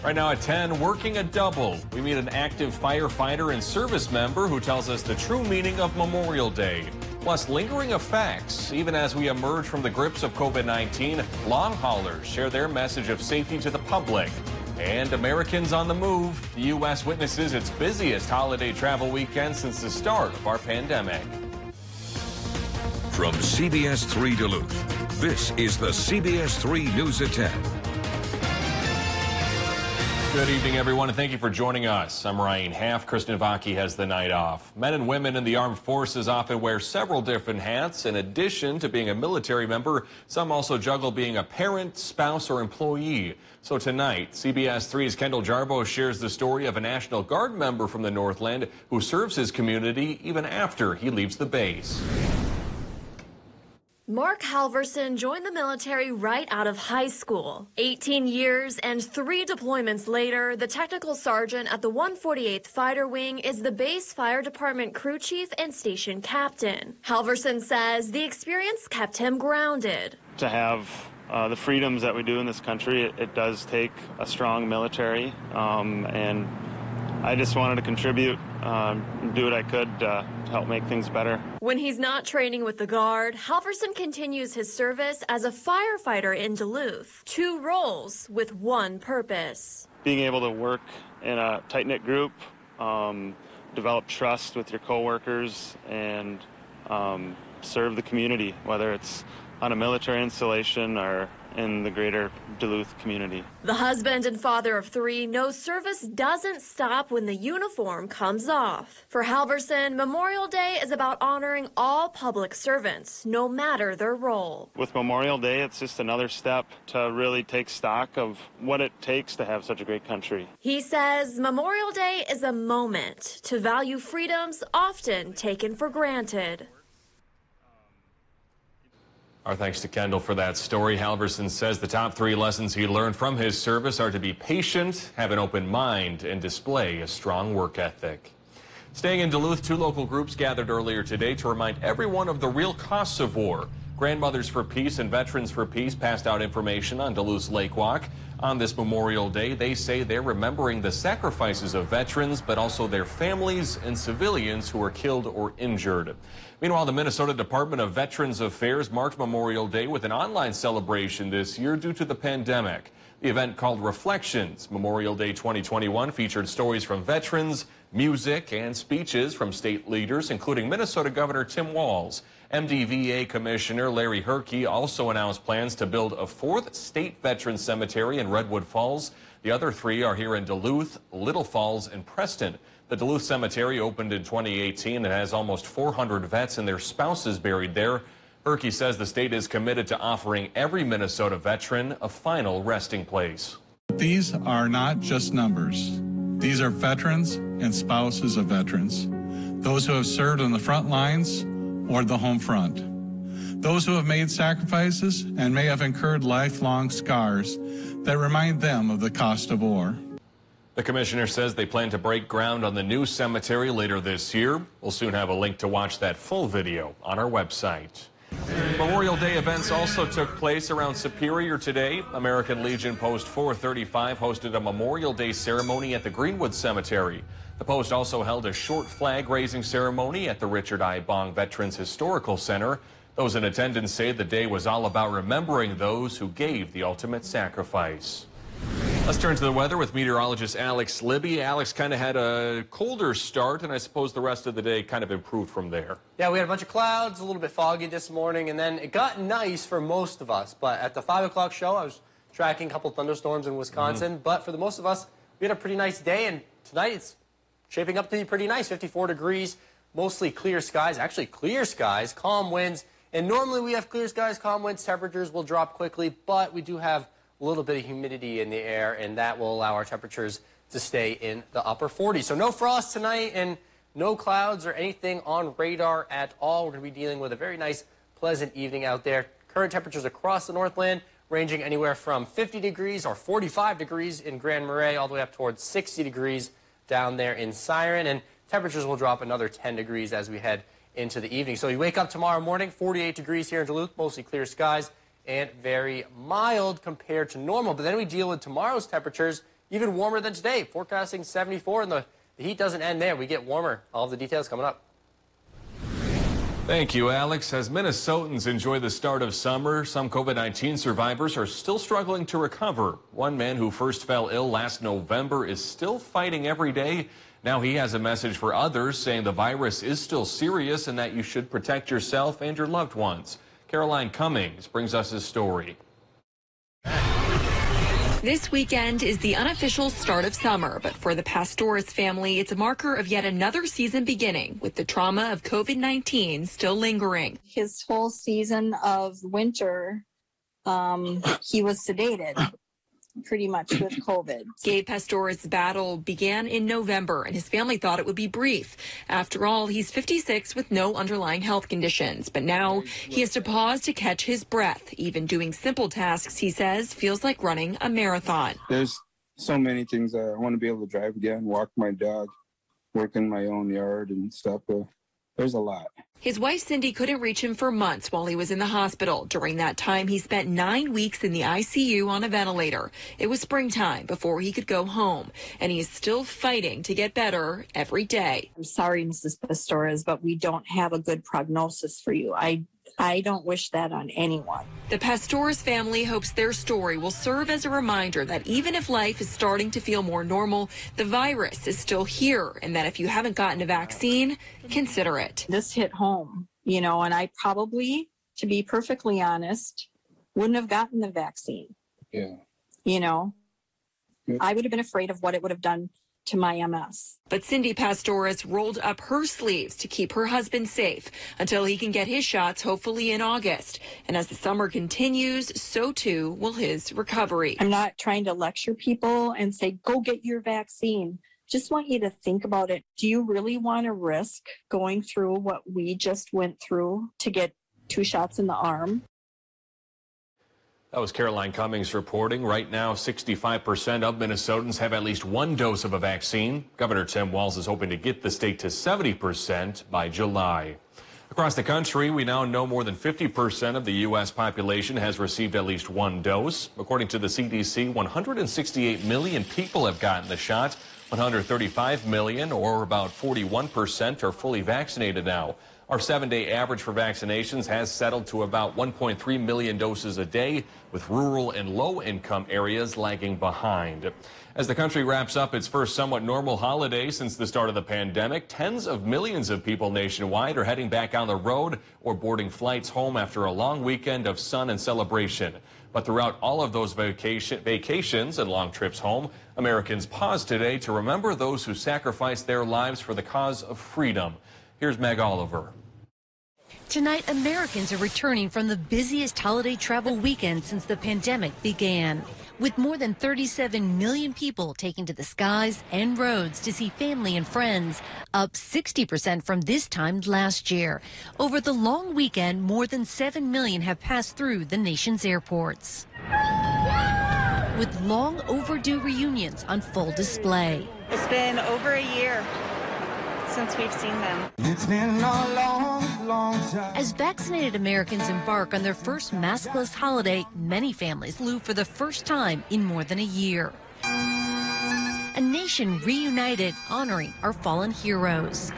Right now at 10, working a double. We meet an active firefighter and service member who tells us the true meaning of Memorial Day. Plus, lingering effects. Even as we emerge from the grips of COVID-19, long haulers share their message of safety to the public. And Americans on the move. The U.S. witnesses its busiest holiday travel weekend since the start of our pandemic. From CBS 3 Duluth, this is the CBS 3 News at 10. Good evening, everyone, and thank you for joining us. I'm Ryan Half. Kristen Vaki has the night off. Men and women in the armed forces often wear several different hats. In addition to being a military member, some also juggle being a parent, spouse, or employee. So tonight, CBS 3's Kendall Jarbo shares the story of a National Guard member from the Northland who serves his community even after he leaves the base. Mark Halverson joined the military right out of high school. 18 years and 3 deployments later, the technical sergeant at the 148th Fighter Wing is the base fire department crew chief and station captain. Halverson says the experience kept him grounded. To have the freedoms that we do in this country, it does take a strong military, and I just wanted to contribute, do what I could to help make things better. When he's not training with the Guard, Halverson continues his service as a firefighter in Duluth. 2 roles with one purpose. Being able to work in a tight-knit group, develop trust with your coworkers, and serve the community, whether it's on a military installation or in the greater Duluth community. The husband and father of 3 knows service doesn't stop when the uniform comes off. For Halverson, Memorial Day is about honoring all public servants, no matter their role. With Memorial Day, it's just another step to really take stock of what it takes to have such a great country. He says Memorial Day is a moment to value freedoms often taken for granted. Our thanks to Kendall for that story. Halverson says the top 3 lessons he learned from his service are to be patient, have an open mind, and display a strong work ethic. Staying in Duluth, 2 local groups gathered earlier today to remind everyone of the real costs of war. Grandmothers for Peace and Veterans for Peace passed out information on Duluth's Lake Walk. On this Memorial Day, they say they're remembering the sacrifices of veterans, but also their families and civilians who were killed or injured. Meanwhile, the Minnesota Department of Veterans Affairs marked Memorial Day with an online celebration this year due to the pandemic. The event, called Reflections Memorial Day 2021, featured stories from veterans, music, and speeches from state leaders, including Minnesota Governor Tim Walz. MDVA Commissioner Larry Herkey also announced plans to build a 4th state veterans cemetery in Redwood Falls. The other 3 are here in Duluth, Little Falls, and Preston. The Duluth Cemetery opened in 2018 and has almost 400 vets and their spouses buried there. Herkey says the state is committed to offering every Minnesota veteran a final resting place. These are not just numbers. These are veterans and spouses of veterans, those who have served on the front lines or the home front, those who have made sacrifices and may have incurred lifelong scars that remind them of the cost of war. The commissioner says they plan to break ground on the new cemetery later this year. We'll soon have a link to watch that full video on our website. Memorial Day events also took place around Superior today. American Legion Post 435 hosted a Memorial Day ceremony at the Greenwood Cemetery. The post also held a short flag raising ceremony at the Richard I. Bong Veterans Historical Center. Those in attendance say the day was all about remembering those who gave the ultimate sacrifice. Let's turn to the weather with meteorologist Alex Libby. Alex, kind of had a colder start, and I suppose the rest of the day kind of improved from there. Yeah, we had a bunch of clouds, a little bit foggy this morning, and then it got nice for most of us. But at the 5 o'clock show, I was tracking a couple thunderstorms in Wisconsin. But for the most of us, we had a pretty nice day, and tonight it's shaping up to be pretty nice. 54 degrees, mostly clear skies. Actually, clear skies, calm winds. And normally we have clear skies, calm winds. Temperatures will drop quickly, but we do have a little bit of humidity in the air, and that will allow our temperatures to stay in the upper 40s. So no frost tonight and no clouds or anything on radar at all. We're going to be dealing with a very nice, pleasant evening out there. Current temperatures across the Northland ranging anywhere from 50 degrees or 45 degrees in Grand Marais all the way up towards 60 degrees down there in Siren. And temperatures will drop another 10 degrees as we head into the evening. So you wake up tomorrow morning, 48 degrees here in Duluth, mostly clear skies, and very mild compared to normal. But then we deal with tomorrow's temperatures. even warmer than today. Forecasting 74, and the heat doesn't end there. We get warmer. All of the details coming up. Thank you, Alex. As Minnesotans enjoy the start of summer, some COVID-19 survivors are still struggling to recover. One man who first fell ill last November is still fighting every day. Now he has a message for others saying the virus is still serious and that you should protect yourself and your loved ones. Caroline Cummings brings us his story. This weekend is the unofficial start of summer, but for the Pastoris family, it's a marker of yet another season beginning, with the trauma of COVID-19 still lingering. His whole season of winter, he was sedated pretty much with COVID. Gabe Pastoris' battle began in November, and his family thought it would be brief. After all, he's 56 with no underlying health conditions, but now he has to pause to catch his breath. Even doing simple tasks, he says, feels like running a marathon. There's so many things I want to be able to drive again, walk my dog, work in my own yard and stuff. There's a lot. His wife, Cindy, couldn't reach him for months while he was in the hospital. During that time, he spent 9 weeks in the ICU on a ventilator. It was springtime before he could go home, and he's still fighting to get better every day. I'm sorry, Mrs. Pastoris, but we don't have a good prognosis for you. I don't wish that on anyone. The Pastoris family hopes their story will serve as a reminder that even if life is starting to feel more normal, the virus is still here, and that if you haven't gotten a vaccine, consider it. This hit home, and I probably, to be perfectly honest, wouldn't have gotten the vaccine. Yeah. I would have been afraid of what it would have done to my MS. But Cindy Pastoris rolled up her sleeves to keep her husband safe until he can get his shots, hopefully in August. And as the summer continues, so too will his recovery. I'm not trying to lecture people and say, go get your vaccine. Just want you to think about it. Do you really want to risk going through what we just went through to get 2 shots in the arm? That was Caroline Cummings reporting. Right now, 65% of Minnesotans have at least 1 dose of a vaccine. Governor Tim Walz is hoping to get the state to 70% by July. Across the country, we now know more than 50% of the U.S. population has received at least 1 dose. According to the CDC, 168 million people have gotten the shot. 135 million, or about 41%, are fully vaccinated now. Our 7-day average for vaccinations has settled to about 1.3 million doses a day, with rural and low-income areas lagging behind. As the country wraps up its first somewhat normal holiday since the start of the pandemic, tens of millions of people nationwide are heading back on the road or boarding flights home after a long weekend of sun and celebration. But throughout all of those vacations and long trips home, Americans pause today to remember those who sacrificed their lives for the cause of freedom. Here's Meg Oliver. Tonight, Americans are returning from the busiest holiday travel weekend since the pandemic began. With more than 37 million people taking to the skies and roads to see family and friends, up 60% from this time last year. Over the long weekend, more than 7 million have passed through the nation's airports, with long overdue reunions on full display. It's been over a year since we've seen them. It's been a long, long time. As vaccinated Americans embark on their first maskless holiday, many families leave for the first time in more than a year. A nation reunited, honoring our fallen heroes.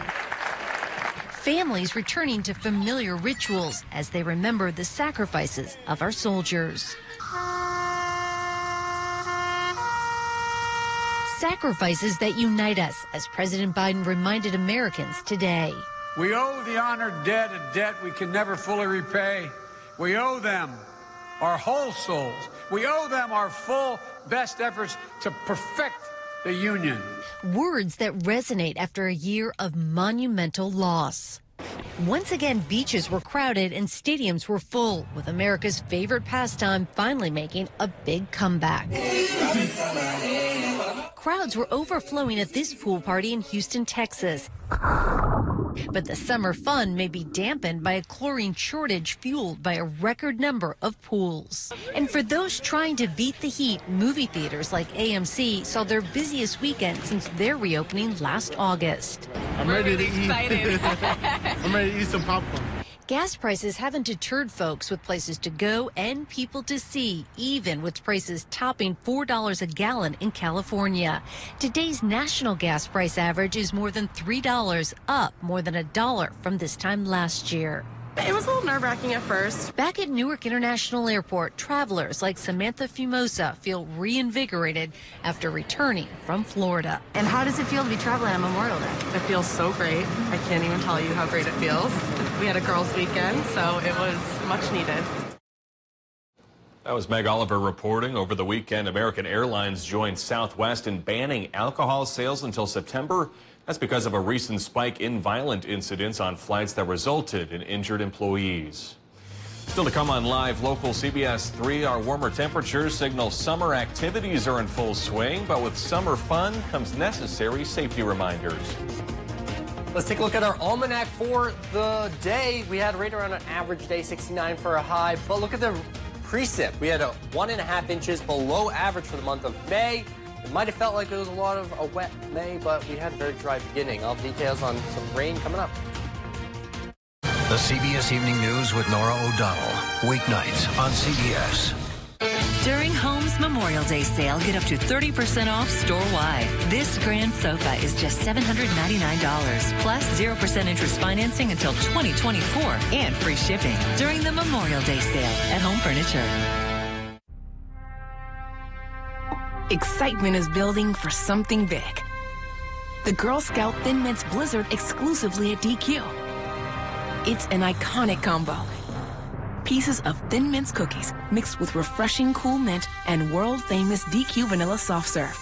Families returning to familiar rituals as they remember the sacrifices of our soldiers. Sacrifices that unite us, as President Biden reminded Americans today. We owe the honored dead a debt we can never fully repay. We owe them our whole souls. We owe them our full best efforts to perfect the Union. Words that resonate after a year of monumental loss. Once again, beaches were crowded and stadiums were full, with America's favorite pastime finally making a big comeback. Crowds were overflowing at this pool party in Houston, Texas. But the summer fun may be dampened by a chlorine shortage fueled by a record number of pools. And for those trying to beat the heat, movie theaters like AMC saw their busiest weekend since their reopening last August. I'm ready to eat. I'm ready to eat some popcorn. Gas prices haven't deterred folks with places to go and people to see, even with prices topping $4 a gallon in California. Today's national gas price average is more than $3, up more than $1 from this time last year. It was a little nerve-wracking at first. Back at Newark International Airport, travelers like Samantha Fumosa feel reinvigorated after returning from Florida. And how does it feel to be traveling on Memorial Day? It feels so great. I can't even tell you how great it feels. We had a girls' weekend, so it was much needed. That was Meg Oliver reporting. Over the weekend, American Airlines joined Southwest in banning alcohol sales until September. That's because of a recent spike in violent incidents on flights that resulted in injured employees. Still to come on Live Local CBS 3, our warmer temperatures signal summer activities are in full swing, but with summer fun comes necessary safety reminders. Let's take a look at our almanac for the day. We had right around an average day, 69 for a high, but look at the precip. We had 1.5 inches below average for the month of May. It might have felt like it was a lot of a wet May, but we had a very dry beginning. All details on some rain coming up. The CBS Evening News with Nora O'Donnell. Weeknights on CBS. During Home's Memorial Day sale, get up to 30% off store-wide. This grand sofa is just $799, plus 0% interest financing until 2024 and free shipping during the Memorial Day sale at Home Furniture. Excitement is building for something big. The Girl Scout Thin Mints Blizzard exclusively at DQ. It's an iconic combo. Pieces of Thin Mints cookies mixed with refreshing cool mint and world-famous DQ vanilla soft serve,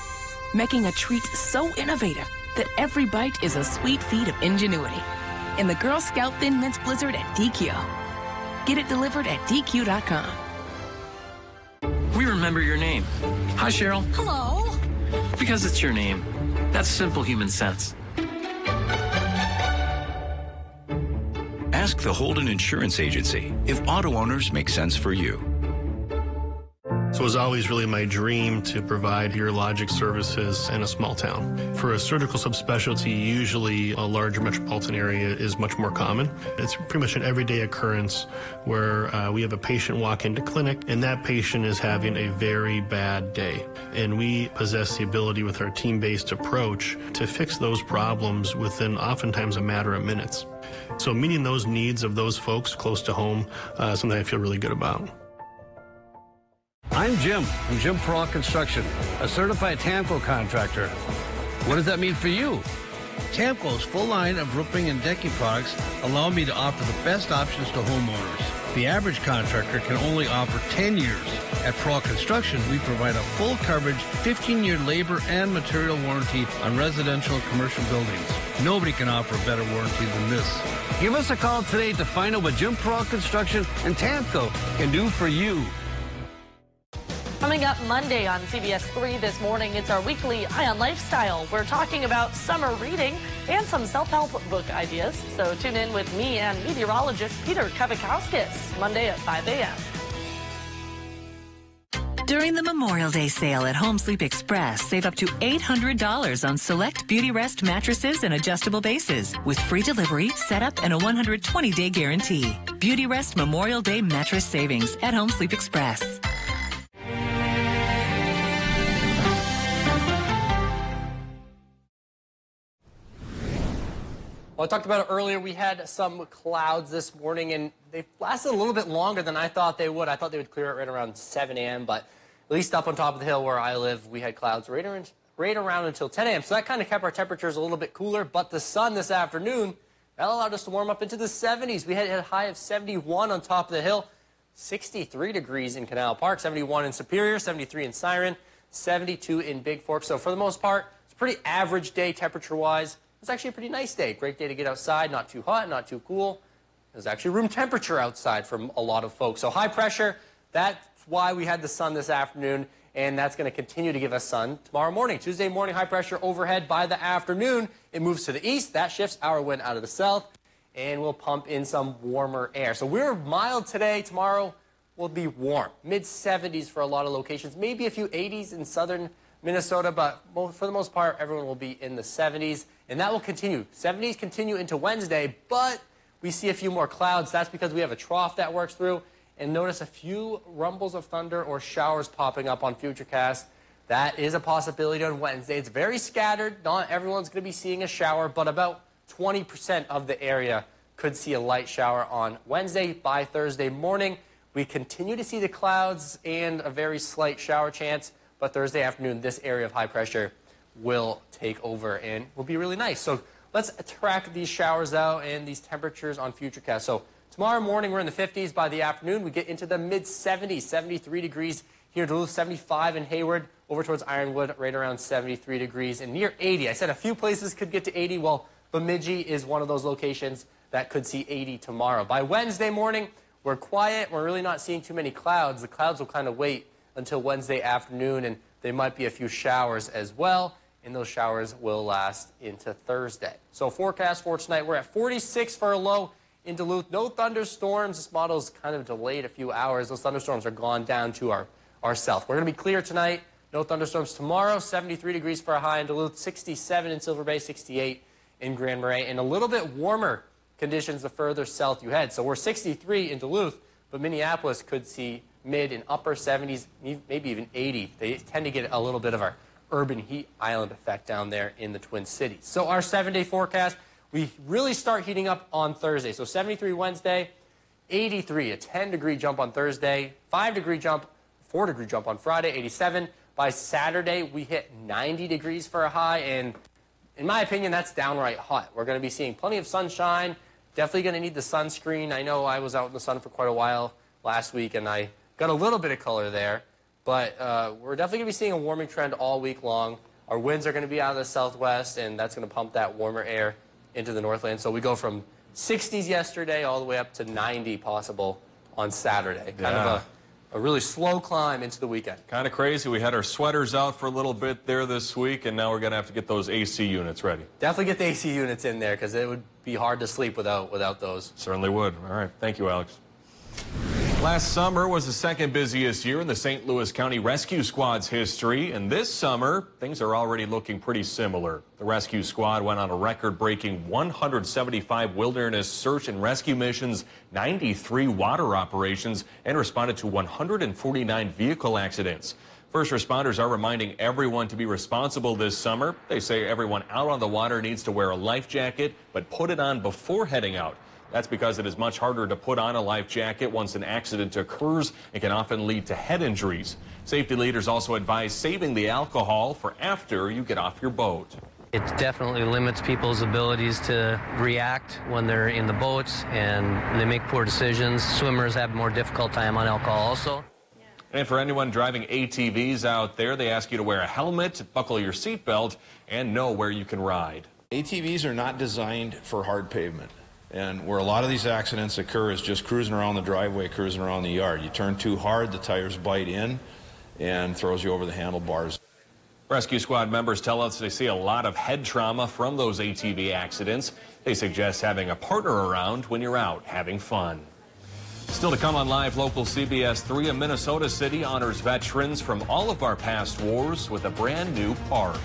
making a treat so innovative that every bite is a sweet feat of ingenuity. In the Girl Scout Thin Mints Blizzard at DQ. Get it delivered at DQ.com. We remember your name. Hi, Cheryl. Hello. Because it's your name. That's simple human sense. Ask the Holden Insurance Agency if auto owners make sense for you. So it was always really my dream to provide urologic services in a small town. For a surgical subspecialty, usually a larger metropolitan area is much more common. It's pretty much an everyday occurrence where we have a patient walk into clinic and that patient is having a very bad day. And we possess the ability with our team-based approach to fix those problems within oftentimes a matter of minutes. So meeting those needs of those folks close to home, something I feel really good about. I'm Jim from Jim Peralt Construction, a certified TAMCO contractor. What does that mean for you? TAMCO's full line of roofing and decking products allow me to offer the best options to homeowners. The average contractor can only offer 10 years. At Peralt Construction, we provide a full coverage 15-year labor and material warranty on residential and commercial buildings. Nobody can offer a better warranty than this. Give us a call today to find out what Jim Peralt Construction and TAMCO can do for you. Coming up Monday on CBS 3 this morning, it's our weekly Eye on Lifestyle. We're talking about summer reading and some self-help book ideas. So tune in with me and meteorologist Peter Kavakauskis Monday at 5 a.m. During the Memorial Day sale at Home Sleep Express, save up to $800 on select Beauty Rest mattresses and adjustable bases with free delivery, setup, and a 120-day guarantee. Beauty Rest Memorial Day mattress savings at Home Sleep Express. Well, I talked about it earlier. We had some clouds this morning, and they lasted a little bit longer than I thought they would. I thought they would clear it right around 7 a.m., but at least up on top of the hill where I live, we had clouds right around until 10 a.m. So that kind of kept our temperatures a little bit cooler, but the sun this afternoon, that allowed us to warm up into the 70s. We had a high of 71 on top of the hill, 63 degrees in Canal Park, 71 in Superior, 73 in Siren, 72 in Big Fork. So for the most part, it's a pretty average day temperature-wise. It's actually a pretty nice day. Great day to get outside, not too hot, not too cool. There's actually room temperature outside for a lot of folks. So high pressure, that's why we had the sun this afternoon, and that's going to continue to give us sun tomorrow morning. Tuesday morning, high pressure overhead. By the afternoon, it moves to the east. That shifts our wind out of the south, and we'll pump in some warmer air. So we're mild today. Tomorrow will be warm. Mid-70s for a lot of locations. Maybe a few 80s in southern Minnesota, but for the most part, everyone will be in the 70s, and that will continue. 70s continue into Wednesday, but we see a few more clouds. That's because we have a trough that works through. And notice a few rumbles of thunder or showers popping up on Futurecast. That is a possibility on Wednesday. It's very scattered. Not everyone's going to be seeing a shower, but about 20% of the area could see a light shower on Wednesday. By Thursday morning, we continue to see the clouds and a very slight shower chance, but Thursday afternoon, this area of high pressure will take over and will be really nice. So let's track these showers out and these temperatures on Futurecast. So tomorrow morning, we're in the 50s. By the afternoon, we get into the mid-70s, 73 degrees here in Duluth, 75 in Hayward, over towards Ironwood, right around 73 degrees, and near 80. I said a few places could get to 80. Well, Bemidji is one of those locations that could see 80 tomorrow. By Wednesday morning, we're quiet. We're really not seeing too many clouds. The clouds will kind of wait until Wednesday afternoon, and there might be a few showers as well, and those showers will last into Thursday. So forecast for tonight, we're at 46 for a low in Duluth. No thunderstorms. This model's kind of delayed a few hours. Those thunderstorms are gone down to our south. We're going to be clear tonight. No thunderstorms tomorrow. 73 degrees for a high in Duluth, 67 in Silver Bay, 68 in Grand Marais, and a little bit warmer conditions the further south you head. So we're 63 in Duluth, but Minneapolis could see mid and upper 70s, maybe even 80. They tend to get a little bit of our urban heat island effect down there in the Twin Cities. So our 7-day forecast, we really start heating up on Thursday. So 73 Wednesday, 83, a 10-degree jump on Thursday, 5-degree jump, 4-degree jump on Friday, 87. By Saturday, we hit 90 degrees for a high, and in my opinion, that's downright hot. We're going to be seeing plenty of sunshine, definitely going to need the sunscreen. I know I was out in the sun for quite a while last week, and I got a little bit of color there, but we're definitely going to be seeing a warming trend all week long. Our winds are going to be out of the southwest, and that's going to pump that warmer air into the northland. So we go from 60s yesterday all the way up to 90 possible on Saturday. Kind of a really slow climb into the weekend. Kind of crazy. We had our sweaters out for a little bit there this week, and now we're going to have to get those AC units ready. Definitely get the AC units in there, because it would be hard to sleep without those. Certainly would. All right. Thank you, Alex. Last summer was the second busiest year in the St. Louis County Rescue Squad's history, and this summer, things are already looking pretty similar. The Rescue Squad went on a record-breaking 175 wilderness search and rescue missions, 93 water operations, and responded to 149 vehicle accidents. First responders are reminding everyone to be responsible this summer. They say everyone out on the water needs to wear a life jacket, but put it on before heading out. That's because it is much harder to put on a life jacket once an accident occurs and can often lead to head injuries. Safety leaders also advise saving the alcohol for after you get off your boat. It definitely limits people's abilities to react when they're in the boats, and they make poor decisions. Swimmers have a more difficult time on alcohol also. And for anyone driving ATVs out there, they ask you to wear a helmet, buckle your seatbelt, and know where you can ride. ATVs are not designed for hard pavement. And where a lot of these accidents occur is just cruising around the driveway, cruising around the yard. You turn too hard, the tires bite in and throws you over the handlebars. Rescue Squad members tell us they see a lot of head trauma from those ATV accidents. They suggest having a partner around when you're out having fun. Still to come on Live Local CBS 3, a Minnesota city honors veterans from all of our past wars with a brand new park.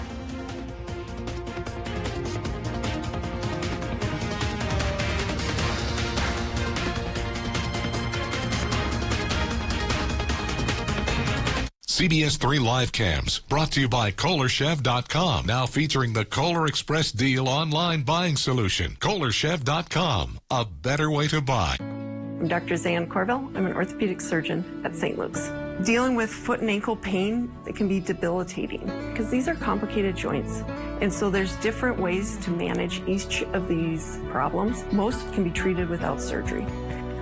CBS 3 Live Cams, brought to you by KohlerChef.com. Now featuring the Kohler Express Deal online buying solution. KohlerChef.com, a better way to buy. I'm Dr. Zan Corville. I'm an orthopedic surgeon at St. Luke's. Dealing with foot and ankle pain, it can be debilitating because these are complicated joints. And so there's different ways to manage each of these problems. Most can be treated without surgery.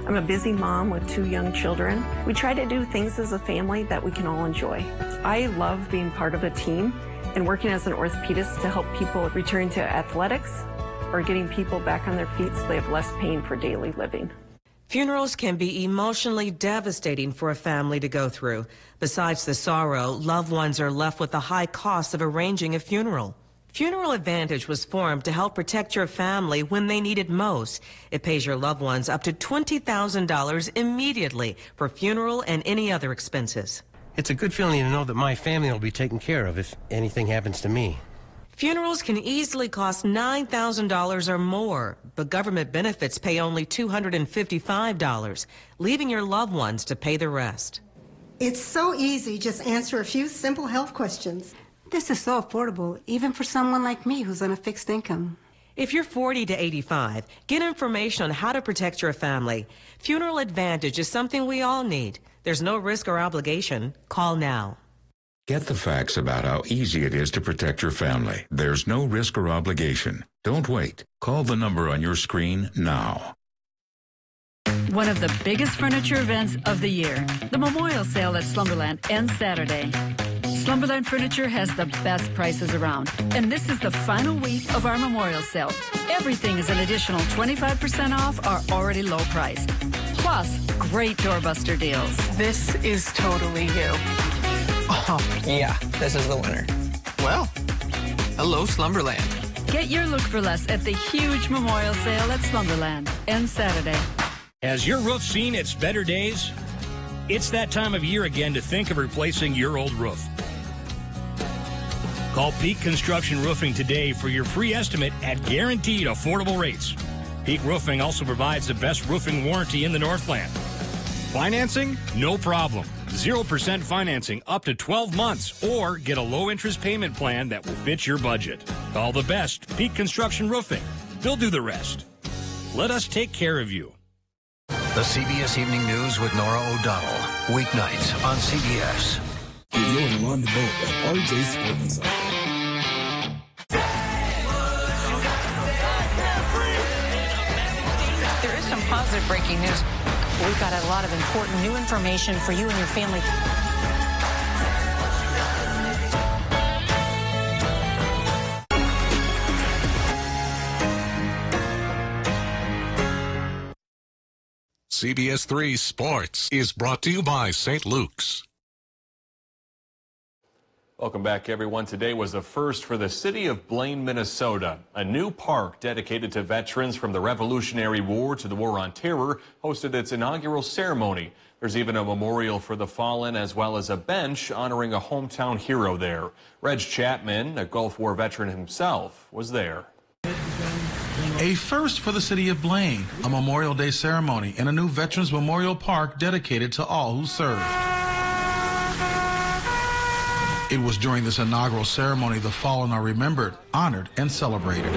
I'm a busy mom with 2 young children. We try to do things as a family that we can all enjoy. I love being part of a team and working as an orthopedist to help people return to athletics or getting people back on their feet so they have less pain for daily living. Funerals can be emotionally devastating for a family to go through. Besides the sorrow, loved ones are left with the high cost of arranging a funeral. Funeral Advantage was formed to help protect your family when they need it most. It pays your loved ones up to $20,000 immediately for funeral and any other expenses. It's a good feeling to know that my family will be taken care of if anything happens to me. Funerals can easily cost $9,000 or more, but government benefits pay only $255, leaving your loved ones to pay the rest. It's so easy. Just answer a few simple health questions. This is so affordable, even for someone like me who's on a fixed income. If you're 40 to 85, get information on how to protect your family. Funeral Advantage is something we all need. There's no risk or obligation. Call now. Get the facts about how easy it is to protect your family. There's no risk or obligation. Don't wait. Call the number on your screen now. One of the biggest furniture events of the year, the Memorial Sale at Slumberland ends Saturday. Slumberland Furniture has the best prices around, and this is the final week of our Memorial Sale. Everything is an additional 25% off our already low price. Plus, great doorbuster deals. This is totally you. Oh, yeah, this is the winner. Well, hello, Slumberland. Get your look for less at the huge Memorial Sale at Slumberland, ends Saturday. Has your roof seen its better days? It's that time of year again to think of replacing your old roof. Call Peak Construction Roofing today for your free estimate at guaranteed affordable rates. Peak Roofing also provides the best roofing warranty in the Northland. Financing? No problem. 0% financing up to 12 months, or get a low-interest payment plan that will fit your budget. Call the best, Peak Construction Roofing. They'll do the rest. Let us take care of you. The CBS Evening News with Nora O'Donnell. Weeknights on CBS. You're on the boat at RJ Sports. There is some positive breaking news. We've got a lot of important new information for you and your family. CBS 3 Sports is brought to you by St. Luke's. Welcome back, everyone. Today was a first for the city of Blaine, Minnesota. A new park dedicated to veterans from the Revolutionary War to the War on Terror hosted its inaugural ceremony. There's even a memorial for the fallen, as well as a bench honoring a hometown hero there. Reg Chapman, a Gulf War veteran himself, was there. A first for the city of Blaine, a Memorial Day ceremony in a new Veterans Memorial Park dedicated to all who served. It was during this inaugural ceremony the fallen are remembered, honored, and celebrated.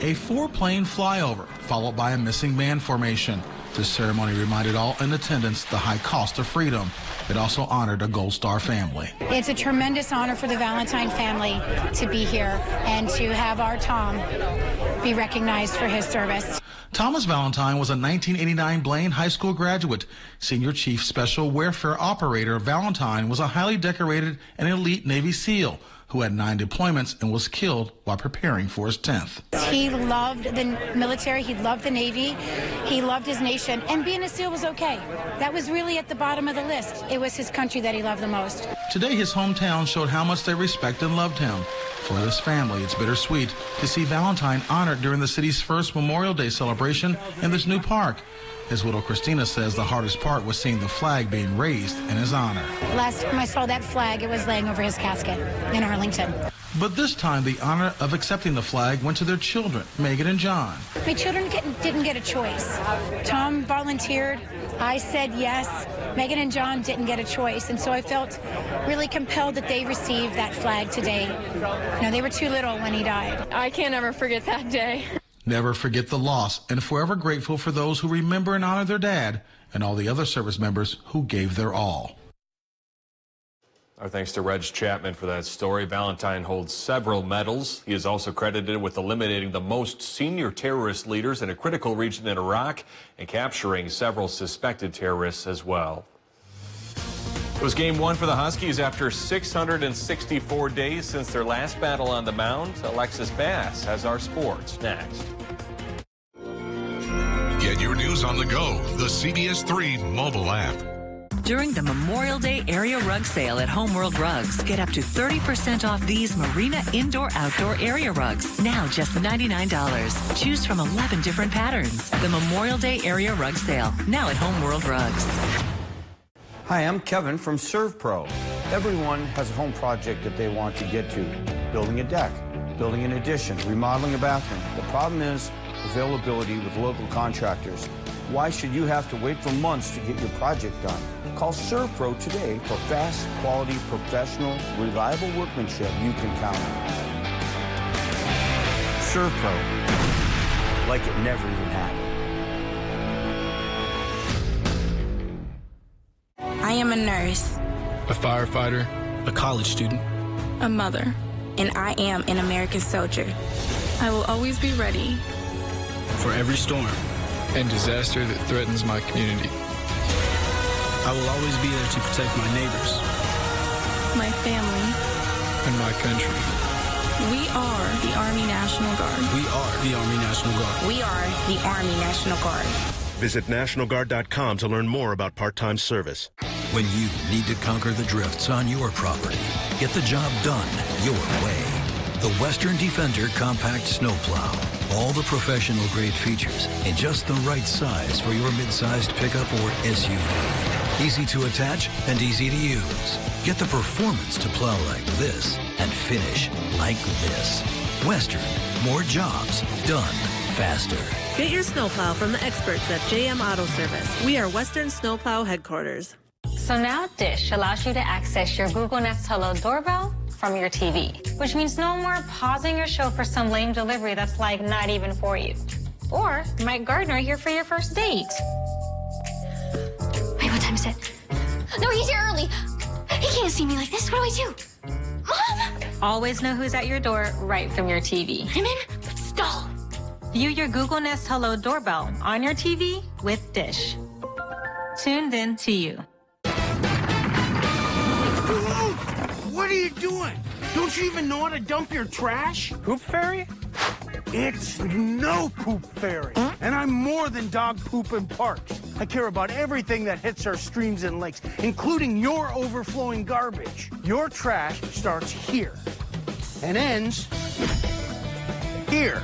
A 4-plane flyover, followed by a missing man formation. This ceremony reminded all in attendance the high cost of freedom. It also honored a Gold Star family. It's a tremendous honor for the Valentine family to be here and to have our Tom be recognized for his service. Thomas Valentine was a 1989 Blaine High School graduate. Senior Chief Special Warfare Operator Valentine was a highly decorated and elite Navy SEAL who had 9 deployments and was killed while preparing for his 10th. He loved the military, he loved the Navy, he loved his nation, and being a SEAL was okay. That was really at the bottom of the list. It was his country that he loved the most. Today, his hometown showed how much they respect and loved him. For this family, it's bittersweet to see Valentine honored during the city's first Memorial Day celebration in this new park. His widow Christina says the hardest part was seeing the flag being raised in his honor. Last time I saw that flag, it was laying over his casket in Arlington. But this time, the honor of accepting the flag went to their children, Megan and John. My children didn't get a choice. Tom volunteered. I said yes. Megan and John didn't get a choice, and so I felt really compelled that they received that flag today. You know, they were too little when he died. I can't ever forget that day. Never forget the loss, and forever grateful for those who remember and honor their dad and all the other service members who gave their all. Our thanks to Reg Chapman for that story. Valentine holds several medals. He is also credited with eliminating the most senior terrorist leaders in a critical region in Iraq and capturing several suspected terrorists as well. It was game 1 for the Huskies after 664 days since their last battle on the mound. Alexis Bass has our sports next. Get your news on the go. The CBS 3 mobile app. During the Memorial Day area rug sale at Homeworld Rugs, get up to 30% off these Marina indoor-outdoor area rugs. Now just $99. Choose from 11 different patterns. The Memorial Day area rug sale, now at Homeworld Rugs. Hi, I'm Kevin from ServPro. Everyone has a home project that they want to get to. Building a deck, building an addition, remodeling a bathroom. The problem is availability with local contractors. Why should you have to wait for months to get your project done? Call ServPro today for fast, quality, professional, reliable workmanship you can count on. ServPro, like it never even happened. I am a nurse, a firefighter, a college student, a mother, and I am an American soldier. I will always be ready for every storm and disaster that threatens my community. I will always be there to protect my neighbors, my family, and my country. We are the Army National Guard. We are the Army National Guard. We are the Army National Guard. Visit nationalguard.com to learn more about part-time service. When you need to conquer the drifts on your property, get the job done your way. The Western Defender Compact Snowplow. All the professional-grade features in just the right size for your mid-sized pickup or SUV. Easy to attach and easy to use. Get the performance to plow like this and finish like this. Western. More jobs done faster. Get your snowplow from the experts at JM Auto Service. We are Western Snowplow headquarters. So now Dish allows you to access your Google Nest Hello doorbell from your TV, which means no more pausing your show for some lame delivery that's like not even for you. Or Mike Gardner here for your first date. Wait, what time is it? No, he's here early. He can't see me like this. What do I do? Mom! Always know who's at your door right from your TV. I'm in, but stall. View your Google Nest Hello doorbell on your TV with Dish. Tuned in to you. What are you doing? Don't you even know how to dump your trash? Poop fairy? It's no poop fairy. Huh? And I'm more than dog poop and parks. I care about everything that hits our streams and lakes, including your overflowing garbage. Your trash starts here and ends here.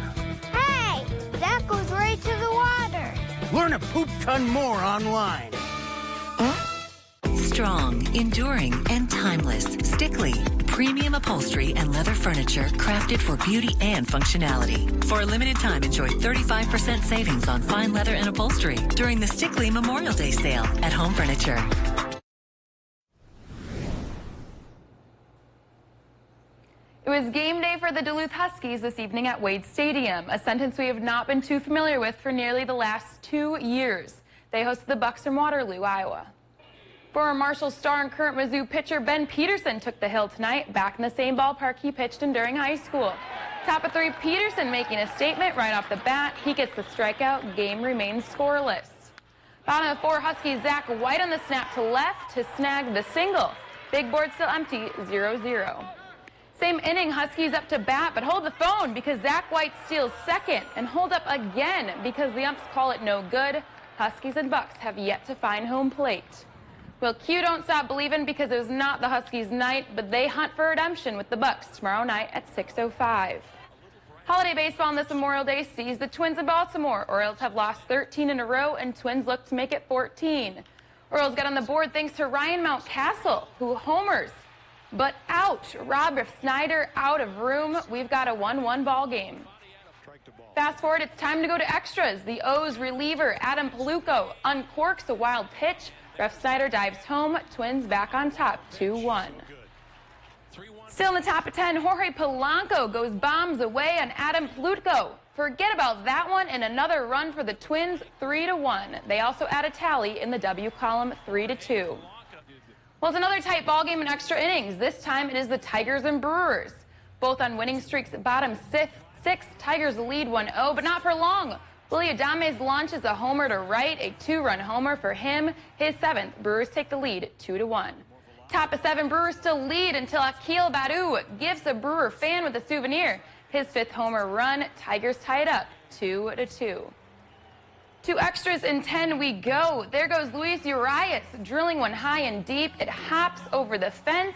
Hey, that goes right to the water. Learn a poop ton more online. Strong, enduring, and timeless. Stickley. Premium upholstery and leather furniture crafted for beauty and functionality. For a limited time, enjoy 35% savings on fine leather and upholstery during the Stickley Memorial Day sale at Home Furniture. It was game day for the Duluth Huskies this evening at Wade Stadium, a sentence we have not been too familiar with for nearly the last 2 years. They hosted the Bucks from Waterloo, Iowa. Former Marshall star and current Mizzou pitcher Ben Peterson took the hill tonight, back in the same ballpark he pitched in during high school. Top of 3, Peterson making a statement right off the bat. He gets the strikeout. Game remains scoreless. Bottom of 4, Huskies Zach White on the snap to left to snag the single. Big board still empty, 0-0. Same inning, Huskies up to bat, but hold the phone because Zach White steals second and hold up again because the umps call it no good. Huskies and Bucks have yet to find home plate. Well, Q don't stop believing because it was not the Huskies' night, but they hunt for redemption with the Bucks tomorrow night at 6:05. Holiday baseball on this Memorial Day sees the Twins of Baltimore. Orioles have lost 13 in a row, and Twins look to make it 14. Orioles got on the board thanks to Ryan Mountcastle, who homers, but out. Rob Snyder out of room. We've got a 1-1 ball game. Fast forward, it's time to go to extras. The O's reliever, Adam Paluco, uncorks a wild pitch. Ref Snyder dives home. Twins back on top, 2-1. Still in the top of 10, Jorge Polanco goes bombs away on Adam Plutko. Forget about that one, and another run for the Twins, 3-1. They also add a tally in the W column, 3-2. Well, it's another tight ball game in extra innings. This time it is the Tigers and Brewers. Both on winning streaks, bottom six. Tigers lead 1-0, but not for long. Willie Adames launches a homer to right, a 2-run homer for him. His 7th. Brewers take the lead, 2-1. Top of 7, Brewers still lead until Akil Baddoo gives a Brewer fan with a souvenir. His 5th homer run. Tigers tie it up, 2-2. 2 extras in 10 we go. There goes Luis Urias, drilling one high and deep. It hops over the fence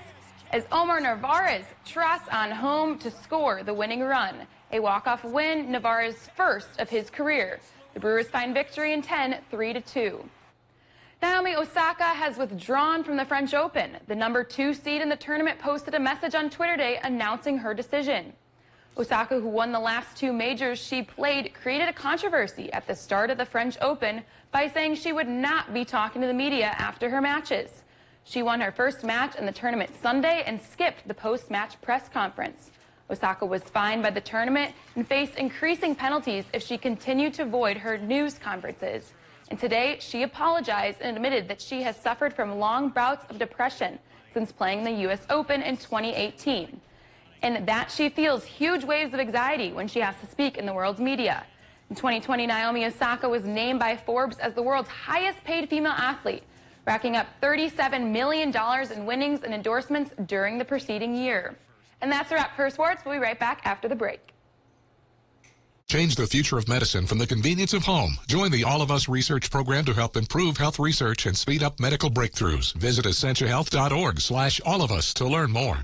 as Omar Narvaez trots on home to score the winning run. A walk-off win, Navarre's first of his career. The Brewers find victory in 10, 3-2. Naomi Osaka has withdrawn from the French Open. The #2 seed in the tournament posted a message on Twitter today announcing her decision. Osaka, who won the last 2 majors she played, created a controversy at the start of the French Open by saying she would not be talking to the media after her matches. She won her first match in the tournament Sunday and skipped the post-match press conference. Osaka was fined by the tournament and faced increasing penalties if she continued to avoid her news conferences. And today, she apologized and admitted that she has suffered from long bouts of depression since playing the U.S. Open in 2018. And that she feels huge waves of anxiety when she has to speak in the world's media. In 2020, Naomi Osaka was named by Forbes as the world's highest paid female athlete, racking up $37 million in winnings and endorsements during the preceding year. And that's a wrap for sports. We'll be right back after the break. Change the future of medicine from the convenience of home. Join the All of Us research program to help improve health research and speed up medical breakthroughs. Visit essentialhealth.org/allofus to learn more.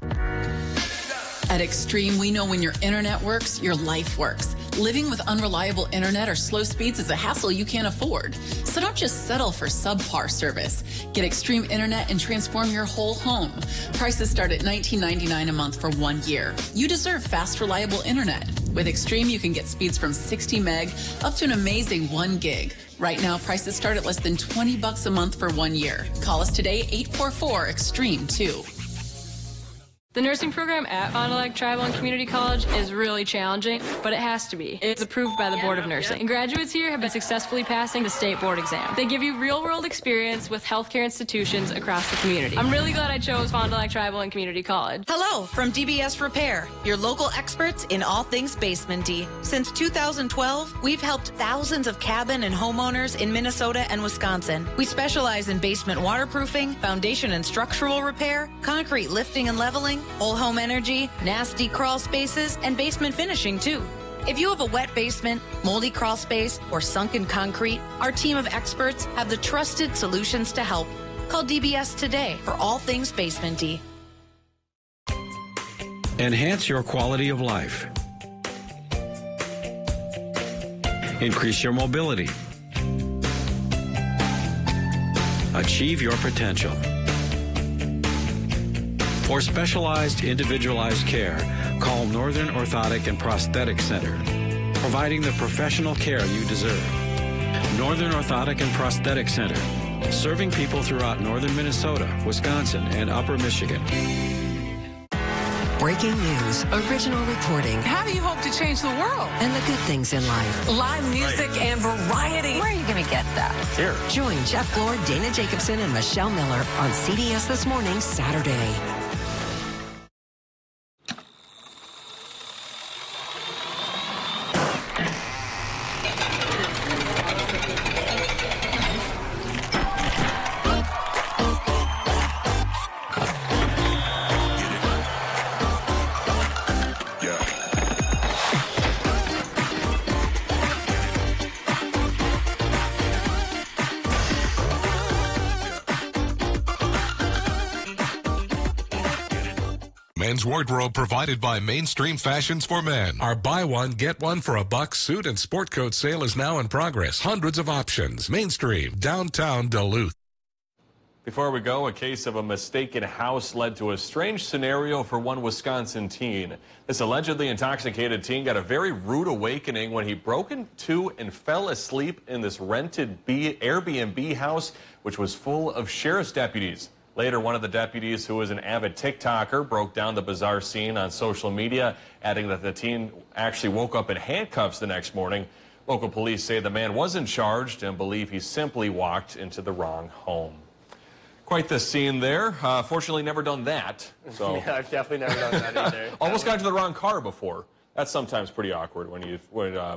At Extreme, we know when your internet works, your life works. Living with unreliable internet or slow speeds is a hassle you can't afford. So don't just settle for subpar service. Get Extreme Internet and transform your whole home. Prices start at $19.99 a month for 1 year. You deserve fast, reliable internet. With Extreme, you can get speeds from 60 meg up to an amazing 1 gig. Right now, prices start at less than $20 a month for 1 year. Call us today, 844-EXTREME-2. The nursing program at Fond du Lac Tribal and Community College is really challenging, but it has to be. It's approved by the Board of Nursing. And graduates here have been successfully passing the state board exam. They give you real-world experience with healthcare institutions across the community. I'm really glad I chose Fond du Lac Tribal and Community College. Hello from DBS Repair, your local experts in all things basement-y. Since 2012, we've helped thousands of cabin and homeowners in Minnesota and Wisconsin. We specialize in basement waterproofing, foundation and structural repair, concrete lifting and leveling, whole home energy, nasty crawl spaces, and basement finishing too. If you have a wet basement, moldy crawl space, or sunken concrete, our team of experts have the trusted solutions to help. Call DBS today for all things basement-y. Enhance your quality of life. Increase your mobility. Achieve your potential. For specialized, individualized care, call Northern Orthotic and Prosthetic Center, providing the professional care you deserve. Northern Orthotic and Prosthetic Center, serving people throughout northern Minnesota, Wisconsin, and upper Michigan. Breaking news, original reporting. How do you hope to change the world? And the good things in life. Live music and variety. Where are you going to get that? Here. Join Jeff Lord, Dana Jacobson, and Michelle Miller on CBS This Morning, Saturday. Men's wardrobe provided by Mainstream Fashions for Men. Our buy one, get one for $1 suit and sport coat sale is now in progress. Hundreds of options. Mainstream, downtown Duluth. Before we go, a case of a mistaken house led to a strange scenario for one Wisconsin teen. This allegedly intoxicated teen got a very rude awakening when he broke into and fell asleep in this rented Airbnb house, which was full of sheriff's deputies. Later, one of the deputies, who is an avid TikToker, broke down the bizarre scene on social media, adding that the teen actually woke up in handcuffs the next morning. Local police say the man wasn't charged and believe he simply walked into the wrong home. Quite the scene there. Fortunately, never done that. So yeah, I've definitely never done that either. Almost got into the wrong car before. That's sometimes pretty awkward when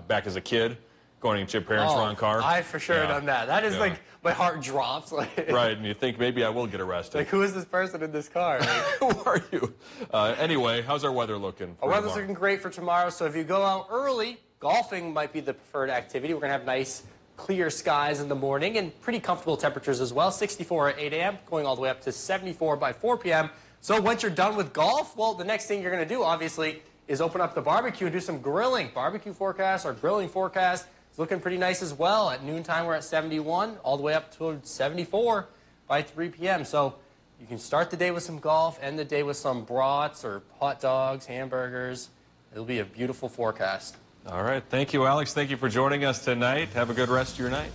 back as a kid, going into your parents' wrong car. I for sure done that. That is like, my heart drops. Right, and you think maybe I will get arrested. Like, who is this person in this car? Who are you? Anyway, how's our weather looking? Our weather's looking great for tomorrow, so if you go out early, golfing might be the preferred activity. We're going to have nice, clear skies in the morning and pretty comfortable temperatures as well. 64 at 8 a.m., going all the way up to 74 by 4 p.m. So once you're done with golf, well, the next thing you're going to do, obviously, is open up the barbecue and do some grilling. Barbecue forecast or grilling forecast. looking pretty nice as well. At noontime, we're at 71, all the way up to 74 by 3 p.m. So you can start the day with some golf, end the day with some brats or hot dogs, hamburgers. It'll be a beautiful forecast. All right. Thank you, Alex. Thank you for joining us tonight. Have a good rest of your night.